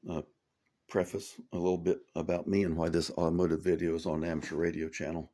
uh, preface a little bit about me and why this automotive video is on an amateur radio channel.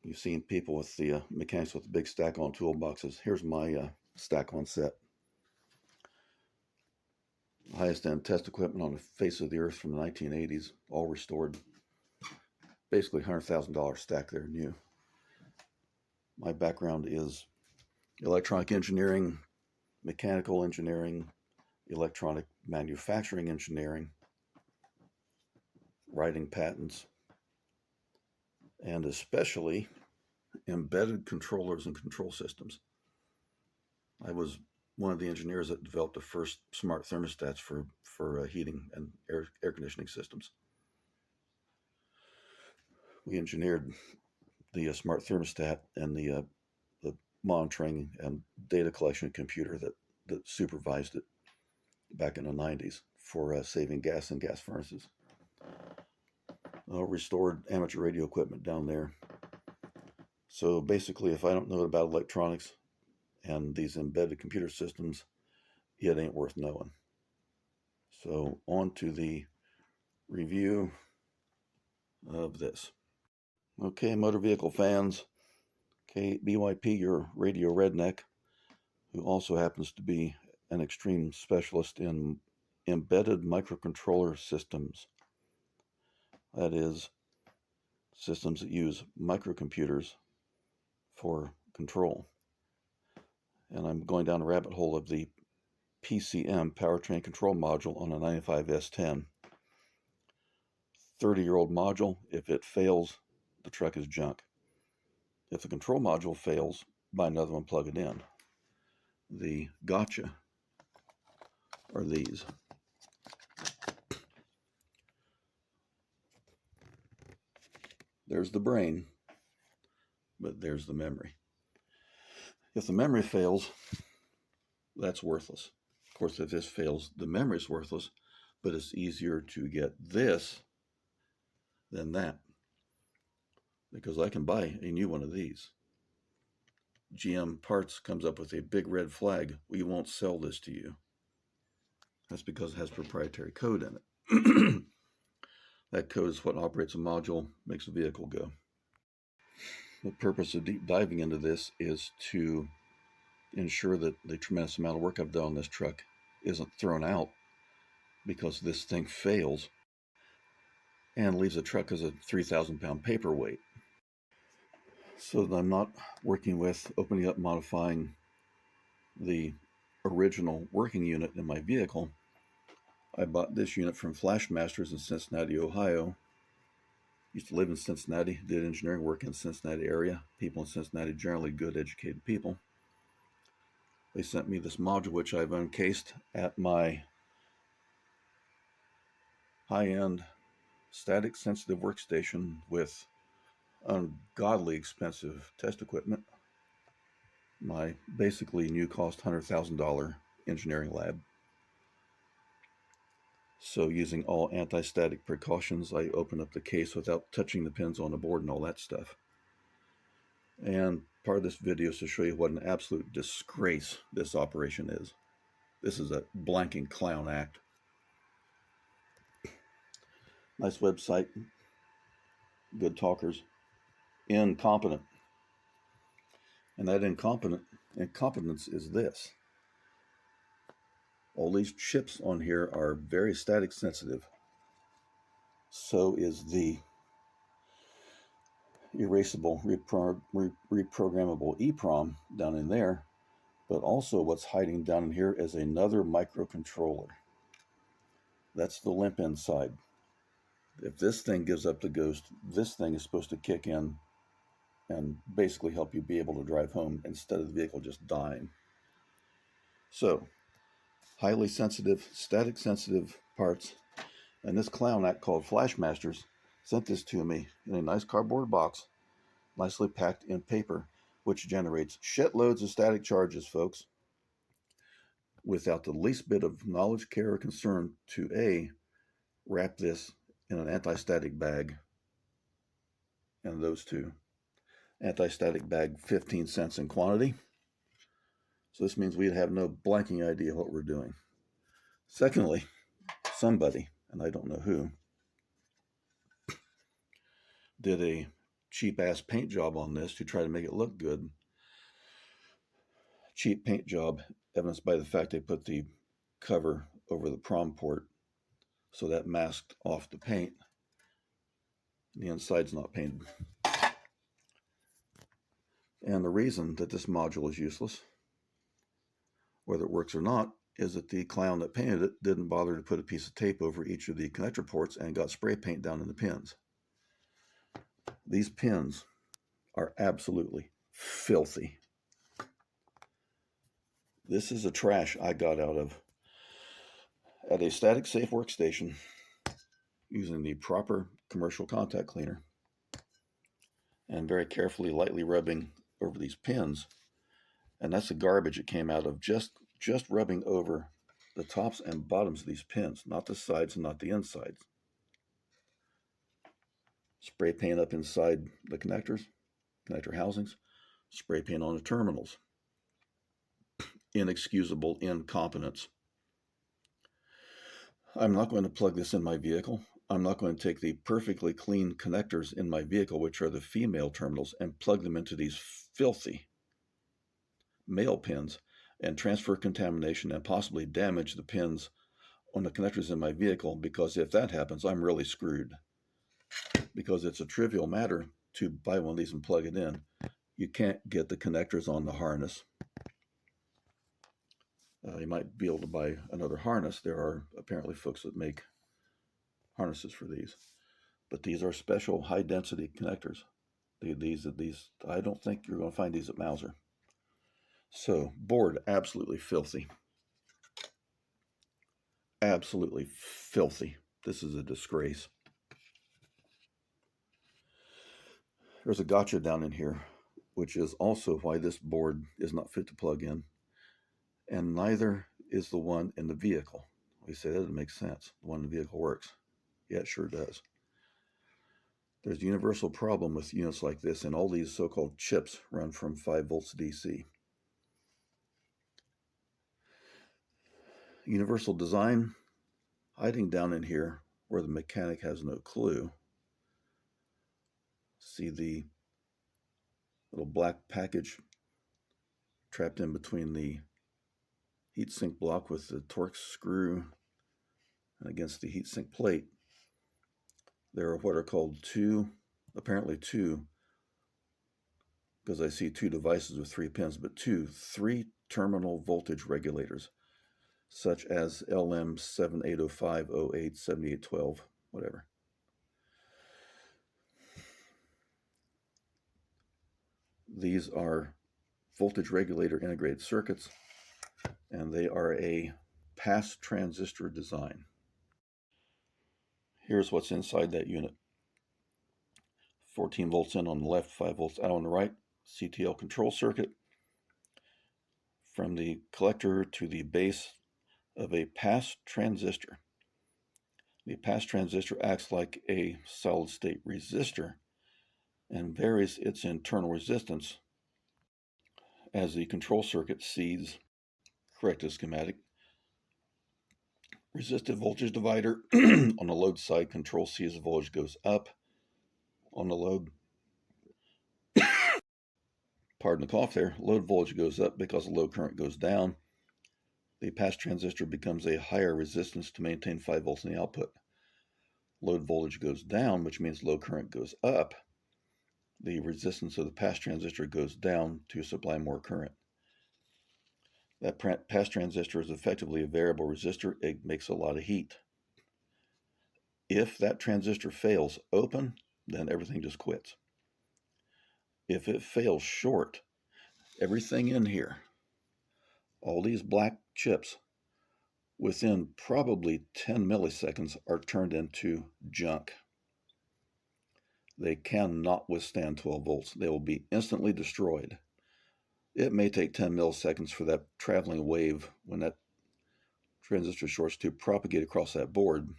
You've seen people with the mechanics with the big stack-on toolboxes. Here's my stack-on set. Highest end test equipment on the face of the earth from the 1980s, all restored. Basically $100,000 stack there, new. My background is electronic engineering, mechanical engineering, electronic manufacturing engineering, writing patents, and especially embedded controllers and control systems. I was one of the engineers that developed the first smart thermostats for heating and air conditioning systems. We engineered the smart thermostat and the monitoring and data collection computer that supervised it back in the 90s for saving gas and gas furnaces. Restored amateur radio equipment down there. So basically, if I don't know about electronics and these embedded computer systems, it ain't worth knowing. So on to the review of this. Okay, motor vehicle fans. Okay, BYP, your radio redneck, who also happens to be an extreme specialist in embedded microcontroller systems. That is, systems that use microcomputers for control. And I'm going down a rabbit hole of the PCM, powertrain control module, on a 95S10. 30-year-old module. If it fails, the truck is junk. If the control module fails, buy another one, plug it in. The gotcha are these. There's the brain, but there's the memory. If the memory fails, that's worthless. Of course, if this fails, the memory is worthless, but it's easier to get this than that, because I can buy a new one of these. GM Parts comes up with a big red flag. We won't sell this to you. That's because it has proprietary code in it. That code is what operates a module, makes the vehicle go. The purpose of deep diving into this is to ensure that the tremendous amount of work I've done on this truck isn't thrown out because this thing fails and leaves the truck as a 3,000-pound paperweight. So that I'm not working with opening up, modifying the original working unit in my vehicle. I bought this unit from Flashmasters in Cincinnati, Ohio. Used to live in Cincinnati, did engineering work in the Cincinnati area. People in Cincinnati, generally good, educated people. They sent me this module, which I've uncased at my high-end static sensitive workstation with ungodly expensive test equipment. My basically new cost $100,000 engineering lab. So using all anti-static precautions, I open up the case without touching the pins on the board and all that stuff. And part of this video is to show you what an absolute disgrace this operation is. This is a blanking clown act. Nice website, good talkers. Incompetent. And that incompetence is this. All these chips on here are very static sensitive. So is the erasable, reprogrammable EEPROM down in there. But also what's hiding down in here is another microcontroller. That's the limp inside. If this thing gives up the ghost, this thing is supposed to kick in and basically help you be able to drive home instead of the vehicle just dying. So, highly sensitive, static sensitive parts. And this clown act called Flashmasters sent this to me in a nice cardboard box, nicely packed in paper, which generates shitloads of static charges, folks, without the least bit of knowledge, care, or concern to wrap this in an anti-static bag. And those two. Anti-static bag, 15 cents in quantity. So this means we'd have no blanking idea what we're doing. Secondly, somebody, and I don't know who, did a cheap-ass paint job on this to try to make it look good. Cheap paint job, evidenced by the fact they put the cover over the prom port, so that masked off the paint. The inside's not painted. And the reason that this module is useless, whether it works or not, is that the clown that painted it didn't bother to put a piece of tape over each of the connector ports and got spray paint down in the pins. These pins are absolutely filthy. This is a trash I got out of at a static safe workstation using the proper commercial contact cleaner and very carefully, lightly rubbing over these pins. And that's the garbage it came out of, just rubbing over the tops and bottoms of these pins, not the sides and not the insides. Spray paint up inside the connector housings, spray paint on the terminals. Inexcusable incompetence. I'm not going to plug this in my vehicle. I'm not going to take the perfectly clean connectors in my vehicle, which are the female terminals, and plug them into these filthy male pins and transfer contamination and possibly damage the pins on the connectors in my vehicle, because if that happens, I'm really screwed. Because it's a trivial matter to buy one of these and plug it in. You can't get the connectors on the harness. You might be able to buy another harness. There are apparently folks that make harnesses for these, but these are special high-density connectors. These I don't think you're going to find these at Mauser. So, board absolutely filthy. Absolutely filthy. This is a disgrace. There's a gotcha down in here, which is also why this board is not fit to plug in, and neither is the one in the vehicle. We say that doesn't make sense. The one in the vehicle works. Yeah, it sure does. There's a universal problem with units like this, and all these so-called chips run from 5 volts DC. Universal design, hiding down in here where the mechanic has no clue. See the little black package trapped in between the heatsink block with the Torx screw and against the heatsink plate. There are what are called apparently two, because I see 2 devices with 3 pins, but 3 terminal voltage regulators, such as LM7805, 08, 7812, whatever. These are voltage regulator integrated circuits, and they are a pass transistor design. Here's what's inside that unit. 14 volts in on the left, 5 volts out on the right, CTL control circuit. From the collector to the base of a pass transistor. The pass transistor acts like a solid-state resistor and varies its internal resistance as the control circuit sees, corrected schematic, resistive voltage divider. On the load side, control sees the voltage goes up. On the load, pardon the cough there, load voltage goes up because the load current goes down. The pass transistor becomes a higher resistance to maintain 5 volts in the output. Load voltage goes down, which means load current goes up. The resistance of the pass transistor goes down to supply more current. That pass transistor is effectively a variable resistor. It makes a lot of heat. If that transistor fails open, then everything just quits. If it fails short, everything in here, all these black chips, within probably 10 milliseconds are turned into junk. They cannot withstand 12 volts. They will be instantly destroyed. It may take 10 milliseconds for that traveling wave, when that transistor shorts, to propagate across that board.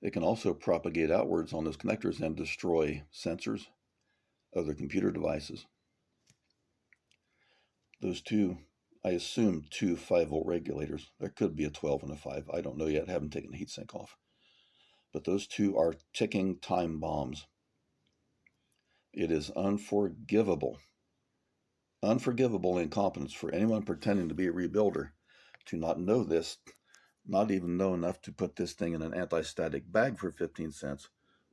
It can also propagate outwards on those connectors and destroy sensors, other computer devices. Those 2 I assume 2 5-volt regulators. There could be a 12 and a 5. I don't know yet. I haven't taken the heatsink off. But those two are ticking time bombs. It is unforgivable incompetence for anyone pretending to be a rebuilder to not know this, not even know enough to put this thing in an anti-static bag for 15 cents,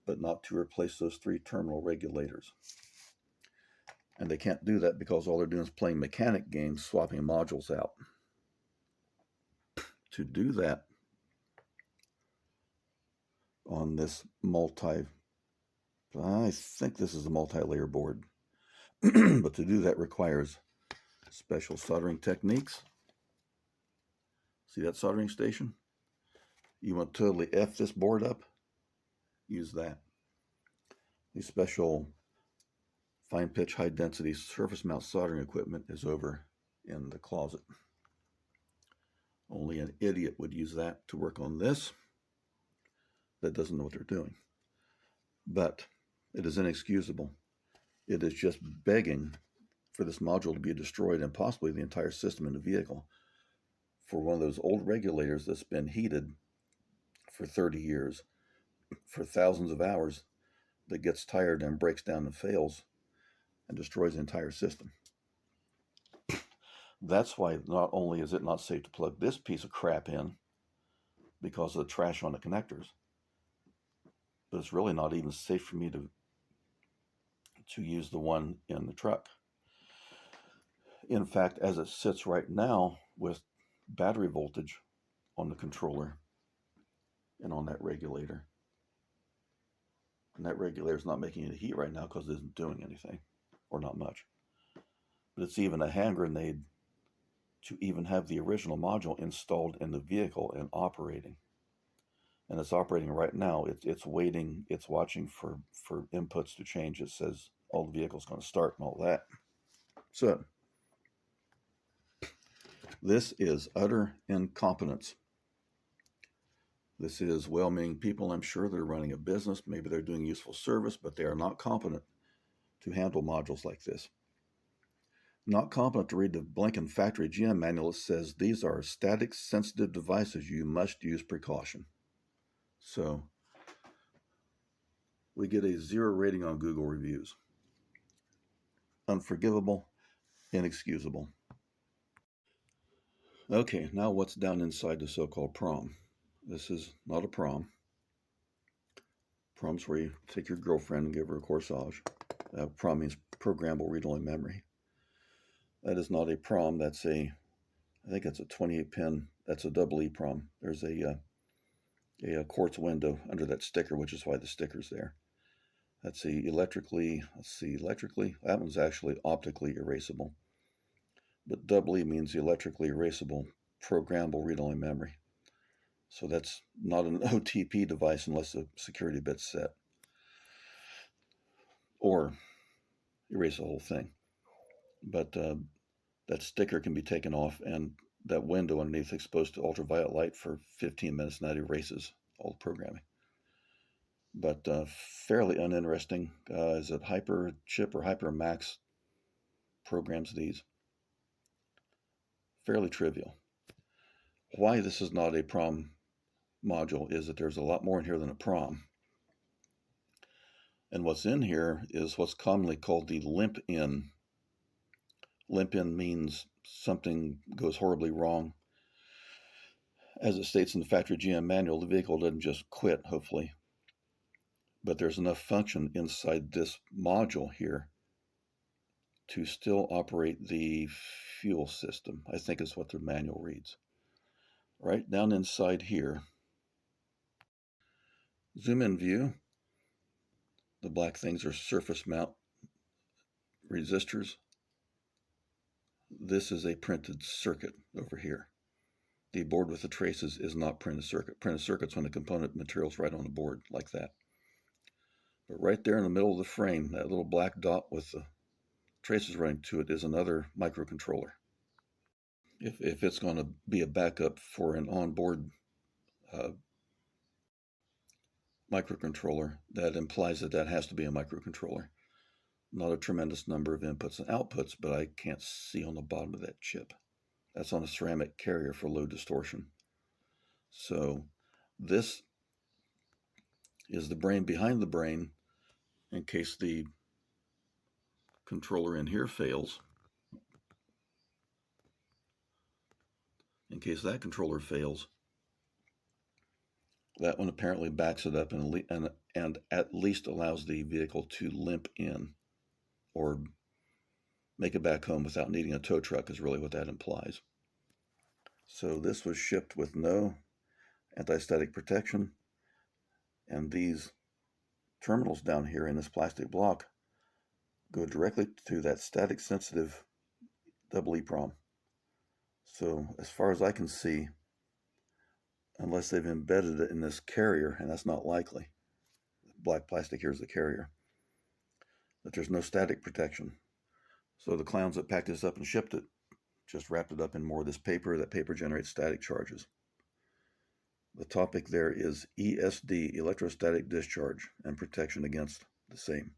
but not to replace those 3 terminal regulators. And they can't do that because all they're doing is playing mechanic games, swapping modules out. To do that on this I think this is a multi-layer board, but to do that requires special soldering techniques. See that soldering station? You want to totally F this board up? Use that. The special fine pitch, high density surface mount soldering equipment is over in the closet. Only an idiot would use that to work on this that doesn't know what they're doing. But it is inexcusable. It is just begging for this module to be destroyed and possibly the entire system in the vehicle for one of those old regulators that's been heated for 30 years, for thousands of hours, that gets tired and breaks down and fails and destroys the entire system. That's why not only is it not safe to plug this piece of crap in because of the trash on the connectors, but it's really not even safe for me to use the one in the truck. In fact, as it sits right now with battery voltage on the controller and on that regulator, and that regulator is not making any heat right now because it isn't doing anything, or not much. But it's even a hand grenade to even have the original module installed in the vehicle and operating. And it's operating right now. It's waiting, it's watching for inputs to change. It says all the vehicle's going to start and all that. So this is utter incompetence. This is well-meaning people, I'm sure, that are running a business. Maybe they're doing useful service, but they are not competent to handle modules like this. Not competent to read the blinking factory GM manual that says these are static sensitive devices. You must use precaution. So we get a 0 rating on Google reviews. Unforgivable, inexcusable. Okay, now what's down inside the so-called prom? This is not a prom. Prom's where you take your girlfriend and give her a corsage. Prom means programmable read-only memory. That is not a prom. That's I think it's a 28-pin. That's a double EEPROM. There's a quartz window under that sticker, which is why the sticker's there. That's electrically, that one's actually optically erasable. But double E means electrically erasable programmable read-only memory. So that's not an OTP device unless the security bit's set. Or erase the whole thing. But that sticker can be taken off, and that window underneath exposed to ultraviolet light for 15 minutes, and that erases all the programming. But fairly uninteresting. Is it Hyperchip or HyperMax programs these? Fairly trivial. Why this is not a prom module is that there's a lot more in here than a prom. And what's in here is what's commonly called the limp in. Limp in means something goes horribly wrong. As it states in the factory GM manual, the vehicle doesn't just quit, hopefully. But there's enough function inside this module here to still operate the fuel system, I think is what the manual reads. Right down inside here, zoom in view. The black things are surface mount resistors. This is a printed circuit over here. The board with the traces is not printed circuit. Printed circuit's when the component material's right on the board like that. But right there in the middle of the frame, that little black dot with the traces running to it is another microcontroller. If it's going to be a backup for an onboard microcontroller, that implies that that has to be a microcontroller. Not a tremendous number of inputs and outputs, but I can't see on the bottom of that chip. That's on a ceramic carrier for low distortion. So this is the brain behind the brain in case the controller in here fails. In case that controller fails, that one apparently backs it up and at least allows the vehicle to limp in or make it back home without needing a tow truck is really what that implies. So this was shipped with no anti-static protection, and these terminals down here in this plastic block go directly to that static sensitive double EEPROM. So as far as I can see, unless they've embedded it in this carrier, and that's not likely, black plastic here is the carrier, that there's no static protection. So the clowns that packed this up and shipped it just wrapped it up in more of this paper. That paper generates static charges. The topic there is ESD, electrostatic discharge, and protection against the same.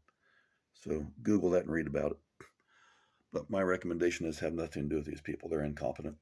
So Google that and read about it. But my recommendation is have nothing to do with these people. They're incompetent.